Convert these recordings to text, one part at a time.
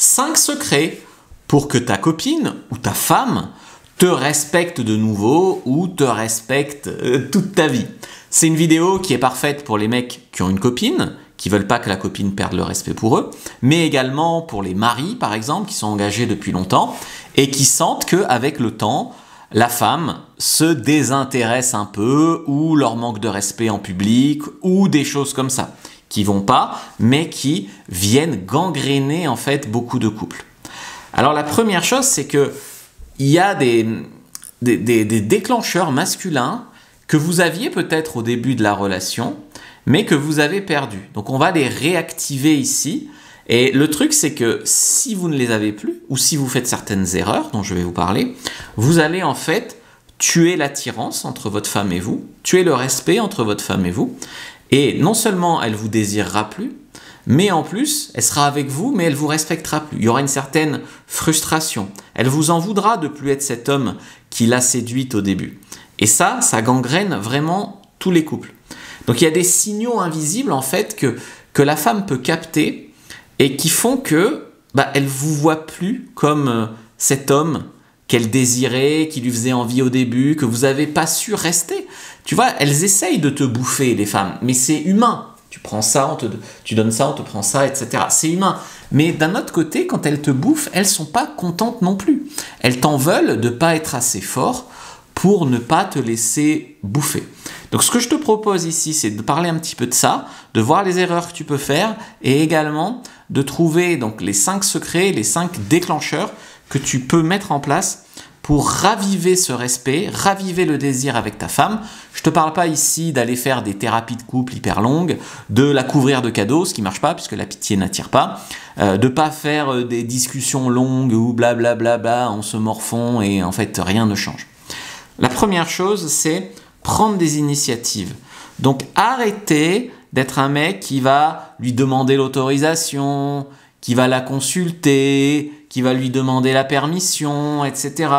5 secrets pour que ta copine ou ta femme te respecte de nouveau ou te respecte toute ta vie. C'est une vidéo qui est parfaite pour les mecs qui ont une copine, qui veulent pas que la copine perde le respect pour eux, mais également pour les maris, par exemple, qui sont engagés depuis longtemps et qui sentent qu'avec le temps, la femme se désintéresse un peu ou leur manque de respect en public ou des choses comme ça, qui vont pas, mais qui viennent gangréner en fait beaucoup de couples. Alors la première chose, c'est que il y a des déclencheurs masculins que vous aviez peut-être au début de la relation, mais que vous avez perdus. Donc on va les réactiver ici. Et le truc, c'est que si vous ne les avez plus, ou si vous faites certaines erreurs dont je vais vous parler, vous allez en fait tuer l'attirance entre votre femme et vous, tuer le respect entre votre femme et vous, et non seulement elle vous désirera plus, mais en plus, elle sera avec vous, mais elle vous respectera plus. Il y aura une certaine frustration. Elle vous en voudra de plus être cet homme qui l'a séduite au début. Et ça gangrène vraiment tous les couples. Donc il y a des signaux invisibles en fait que la femme peut capter et qui font que elle vous voit plus comme cet homme qu'elle désirait, qui lui faisait envie au début, que vous n'avez pas su rester. Tu vois, elles essayent de te bouffer, les femmes, mais c'est humain. Tu prends ça, tu donnes ça, on te prend ça, etc. C'est humain. Mais d'un autre côté, quand elles te bouffent, elles ne sont pas contentes non plus. Elles t'en veulent de ne pas être assez fort pour ne pas te laisser bouffer. Donc ce que je te propose ici, c'est de parler un petit peu de ça, de voir les erreurs que tu peux faire et également de trouver donc les 5 secrets, les 5 déclencheurs que tu peux mettre en place pour raviver ce respect, raviver le désir avec ta femme. Je ne te parle pas ici d'aller faire des thérapies de couple hyper longues, de la couvrir de cadeaux, ce qui ne marche pas puisque la pitié n'attire pas, de ne pas faire des discussions longues ou blablabla, on se morfond et en fait rien ne change. La première chose, c'est prendre des initiatives. Donc arrêtez d'être un mec qui va lui demander l'autorisation, qui va la consulter, qui va lui demander la permission, etc.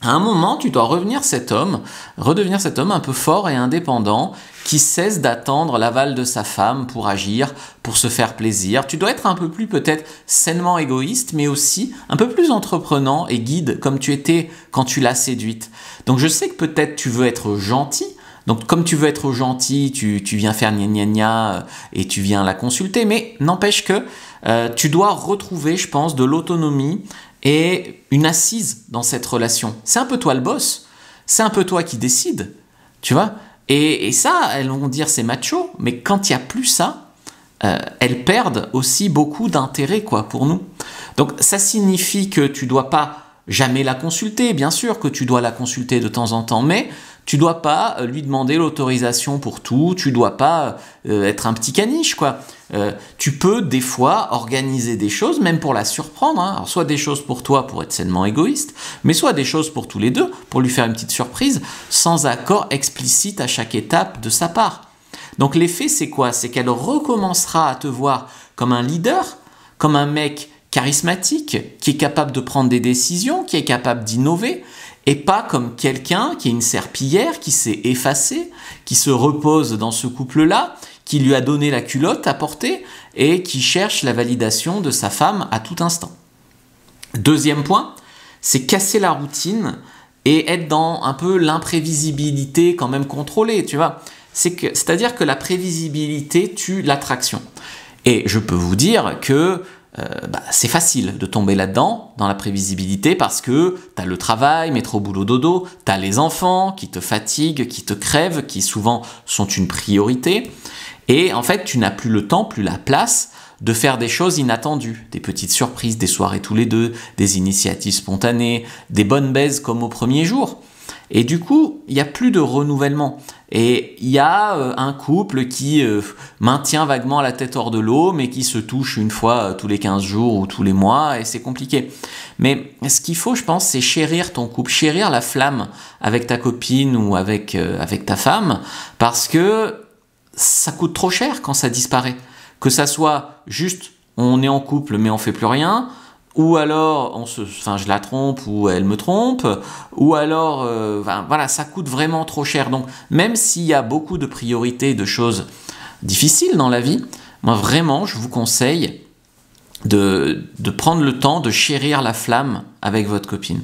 À un moment, tu dois redevenir cet homme un peu fort et indépendant, qui cesse d'attendre l'aval de sa femme pour agir, pour se faire plaisir. Tu dois être un peu plus peut-être sainement égoïste, mais aussi un peu plus entreprenant et guide comme tu étais quand tu l'as séduite. Donc je sais que peut-être tu veux être gentil. Donc comme tu veux être gentil, tu viens faire gna gna gna et tu viens la consulter, mais n'empêche que tu dois retrouver, je pense, de l'autonomie et une assise dans cette relation. C'est un peu toi le boss, c'est un peu toi qui décide, tu vois. Et ça, elles vont dire c'est macho, mais quand il n'y a plus ça, elles perdent aussi beaucoup d'intérêt pour nous. Donc ça signifie que tu ne dois pas jamais la consulter, bien sûr que tu dois la consulter de temps en temps, mais tu dois pas lui demander l'autorisation pour tout, tu dois pas être un petit caniche, quoi. Tu peux des fois organiser des choses, même pour la surprendre, hein. Alors, soit des choses pour toi, pour être sainement égoïste, mais soit des choses pour tous les deux, pour lui faire une petite surprise, sans accord explicite à chaque étape de sa part. Donc l'effet, c'est quoi? C'est qu'elle recommencera à te voir comme un leader, comme un mec charismatique, qui est capable de prendre des décisions, qui est capable d'innover, et pas comme quelqu'un qui est une serpillière, qui s'est effacé, qui se repose dans ce couple-là, qui lui a donné la culotte à porter et qui cherche la validation de sa femme à tout instant. Deuxième point, c'est casser la routine et être dans un peu l'imprévisibilité quand même contrôlée, tu vois. C'est-à-dire que la prévisibilité tue l'attraction. Et je peux vous dire que c'est facile de tomber là-dedans, dans la prévisibilité, parce que tu as le travail, métro, boulot, dodo, tu as les enfants qui te fatiguent, qui te crèvent, qui souvent sont une priorité, et en fait tu n'as plus le temps, plus la place de faire des choses inattendues, des petites surprises, des soirées tous les deux, des initiatives spontanées, des bonnes baises comme au premier jour. Et du coup, il n'y a plus de renouvellement. Et il y a un couple qui maintient vaguement la tête hors de l'eau, mais qui se touche une fois tous les 15 jours ou tous les mois, et c'est compliqué. Mais ce qu'il faut, je pense, c'est chérir ton couple, chérir la flamme avec ta copine ou avec ta femme, parce que ça coûte trop cher quand ça disparaît. Que ça soit juste, on est en couple, mais on fait plus rien, ou alors je la trompe ou elle me trompe, ou alors voilà, ça coûte vraiment trop cher. Donc même s'il y a beaucoup de priorités, de choses difficiles dans la vie, moi vraiment je vous conseille de prendre le temps de chérir la flamme avec votre copine.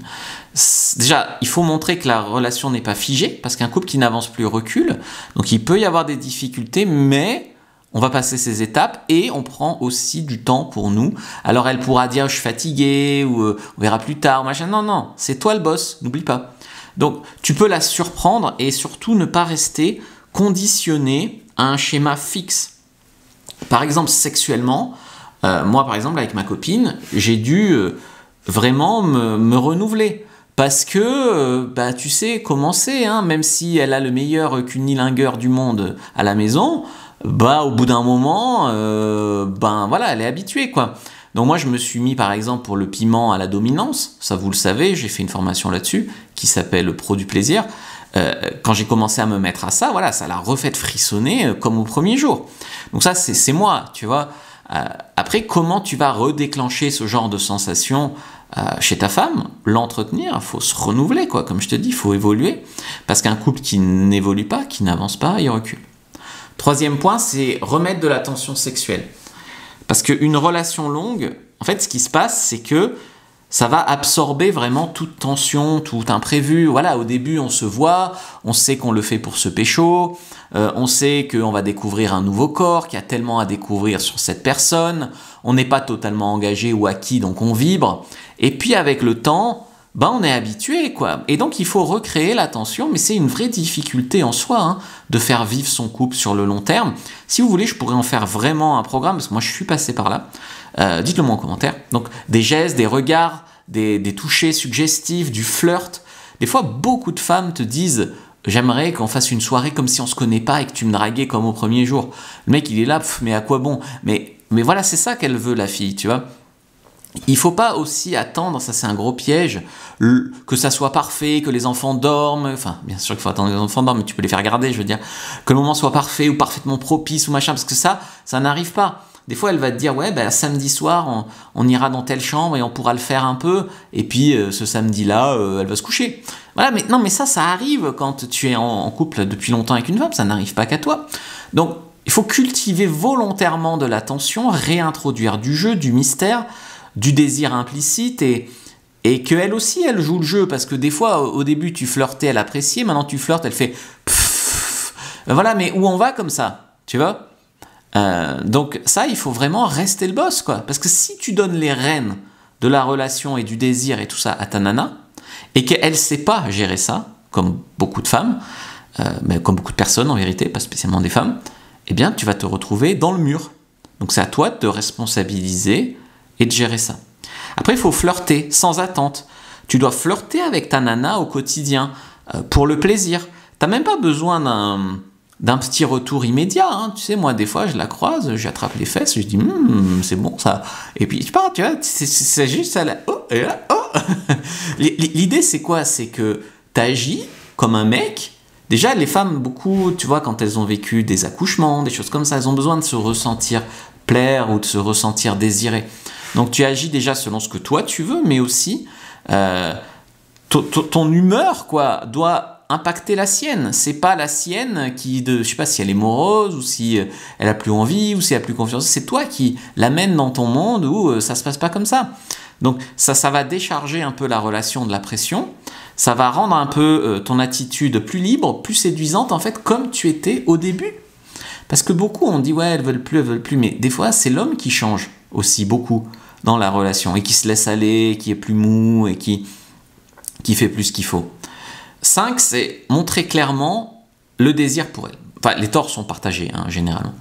Déjà, il faut montrer que la relation n'est pas figée, parce qu'un couple qui n'avance plus recule, donc il peut y avoir des difficultés, mais on va passer ces étapes et on prend aussi du temps pour nous. Alors elle pourra dire je suis fatiguée ou on verra plus tard, machin. Non, non, c'est toi le boss, n'oublie pas. Donc tu peux la surprendre et surtout ne pas rester conditionné à un schéma fixe. Par exemple, sexuellement, moi par exemple avec ma copine, j'ai dû vraiment me renouveler. Parce que, tu sais comment c'est, hein, même si elle a le meilleur cunilingueur du monde à la maison, au bout d'un moment, voilà, elle est habituée, quoi. Donc moi, je me suis mis, par exemple, pour le piment à la dominance, ça vous le savez, j'ai fait une formation là-dessus, qui s'appelle Pro du plaisir. Quand j'ai commencé à me mettre à ça, voilà, ça l'a refait frissonner comme au premier jour. Donc ça, c'est moi, tu vois. Après, comment tu vas redéclencher ce genre de sensation chez ta femme, l'entretenir, il faut se renouveler, quoi. Comme je te dis, il faut évoluer. Parce qu'un couple qui n'évolue pas, qui n'avance pas, il recule. Troisième point, c'est remettre de la tension sexuelle. Parce qu'une relation longue, en fait, ce qui se passe, c'est que ça va absorber vraiment toute tension, tout imprévu. Voilà, au début, on se voit, on sait qu'on le fait pour se pécho, on sait qu'on va découvrir un nouveau corps, qu'il y a tellement à découvrir sur cette personne, on n'est pas totalement engagé ou acquis, donc on vibre. Et puis avec le temps, on est habitué, quoi. Et donc il faut recréer la tension, mais c'est une vraie difficulté en soi, hein, de faire vivre son couple sur le long terme. Si vous voulez, je pourrais en faire vraiment un programme, parce que moi je suis passé par là. Dites-le moi en commentaire. Donc des gestes, des regards, des touchés suggestifs, du flirt. Des fois, beaucoup de femmes te disent « J'aimerais qu'on fasse une soirée comme si on se connaît pas et que tu me draguais comme au premier jour. » Le mec, il est là, mais à quoi bon? Mais voilà, c'est ça qu'elle veut, la fille, tu vois. Il faut pas aussi attendre, ça c'est un gros piège, que ça soit parfait, que les enfants dorment, enfin bien sûr qu'il faut attendre que les enfants dorment, mais tu peux les faire garder, je veux dire, que le moment soit parfait ou parfaitement propice ou machin, parce que ça n'arrive pas. Des fois elle va te dire, ouais, samedi soir, on ira dans telle chambre et on pourra le faire un peu, et puis ce samedi-là, elle va se coucher. Voilà, mais non, mais ça arrive quand tu es en couple depuis longtemps avec une femme, ça n'arrive pas qu'à toi. Donc, il faut cultiver volontairement de l'attention, réintroduire du jeu, du mystère, du désir implicite et qu'elle aussi, elle joue le jeu. Parce que des fois, au début, tu flirtais, elle appréciait. Maintenant, tu flirtes, elle fait pfff. Voilà, mais où on va comme ça, tu vois? Donc ça, il faut vraiment rester le boss, quoi. Parce que si tu donnes les rênes de la relation et du désir et tout ça à ta nana, et qu'elle ne sait pas gérer ça, comme beaucoup de femmes, mais comme beaucoup de personnes en vérité, pas spécialement des femmes, eh bien, tu vas te retrouver dans le mur. Donc c'est à toi de te responsabiliser et de gérer ça. Après, il faut flirter sans attente. Tu dois flirter avec ta nana au quotidien pour le plaisir. Tu n'as même pas besoin d'un petit retour immédiat. Hein. Tu sais, moi, des fois, je la croise, j'attrape les fesses, je dis c'est bon ça. Et puis, tu pars, tu vois, c'est juste ça là. Oh, et là, oh. L'idée, c'est quoi? C'est que tu agis comme un mec. Déjà, les femmes, beaucoup, tu vois, quand elles ont vécu des accouchements, des choses comme ça, elles ont besoin de se ressentir plaire ou de se ressentir désirées. Donc tu agis déjà selon ce que toi tu veux, mais aussi ton humeur, quoi, doit impacter la sienne. C'est pas la sienne je sais pas si elle est morose ou si elle a plus envie ou si elle a plus confiance. C'est toi qui l'amène dans ton monde où ça se passe pas comme ça. Donc ça va décharger un peu la relation de la pression. Ça va rendre un peu ton attitude plus libre, plus séduisante en fait, comme tu étais au début. Parce que beaucoup on dit ouais elles veulent plus, mais des fois c'est l'homme qui change aussi beaucoup dans la relation et qui se laisse aller, qui est plus mou et qui fait plus ce qu'il faut. 5, c'est montrer clairement le désir pour elle. Enfin, les torts sont partagés, hein, généralement.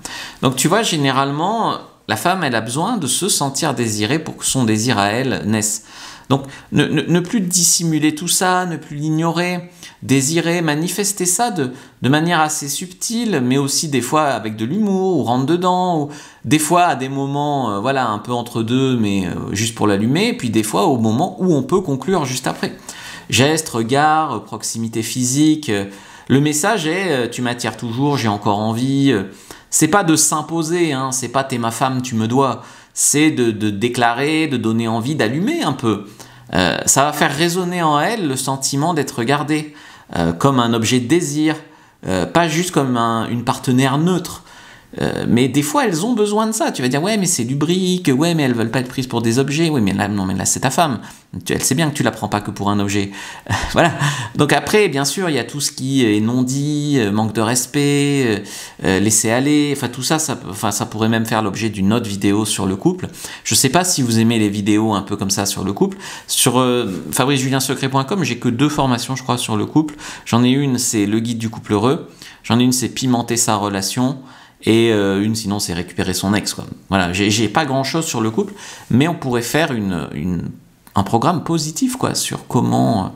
Donc tu vois, généralement, la femme, elle a besoin de se sentir désirée pour que son désir à elle naisse. Donc ne plus dissimuler tout ça, ne plus l'ignorer, désirer, manifester ça de manière assez subtile, mais aussi des fois avec de l'humour, ou rentre dedans, ou des fois à des moments voilà, un peu entre deux, mais juste pour l'allumer, puis des fois au moment où on peut conclure juste après. Gestes, regards, proximité physique, le message est tu m'attires toujours, j'ai encore envie. C'est pas de s'imposer, hein, c'est pas t'es ma femme, tu me dois. C'est de déclarer, de donner envie, d'allumer un peu. Ça va faire résonner en elle le sentiment d'être regardée comme un objet de désir, pas juste comme une partenaire neutre. Mais des fois, elles ont besoin de ça. Tu vas dire, ouais, mais c'est lubrique, ouais, mais elles veulent pas être prises pour des objets. Oui, mais là, non, mais là, c'est ta femme. Elle sait bien que tu la prends pas que pour un objet. Voilà. Donc après, bien sûr, il y a tout ce qui est non dit, manque de respect, laisser aller. Enfin, tout ça, ça pourrait même faire l'objet d'une autre vidéo sur le couple. Je sais pas si vous aimez les vidéos un peu comme ça sur le couple. Sur fabricejuliensecret.com, j'ai que 2 formations, je crois, sur le couple. J'en ai une, c'est le guide du couple heureux. J'en ai une, c'est pimenter sa relation. Et une, sinon, c'est récupérer son ex, quoi. Voilà, j'ai pas grand-chose sur le couple, mais on pourrait faire un programme positif, quoi, sur comment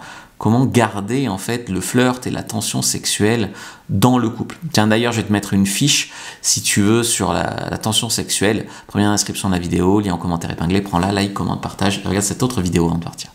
garder, en fait, le flirt et la tension sexuelle dans le couple. Tiens, d'ailleurs, je vais te mettre une fiche, si tu veux, sur la tension sexuelle. Première inscription de la vidéo, lien en commentaire épinglé, prends-la, like, commente, partage, et regarde cette autre vidéo avant de partir.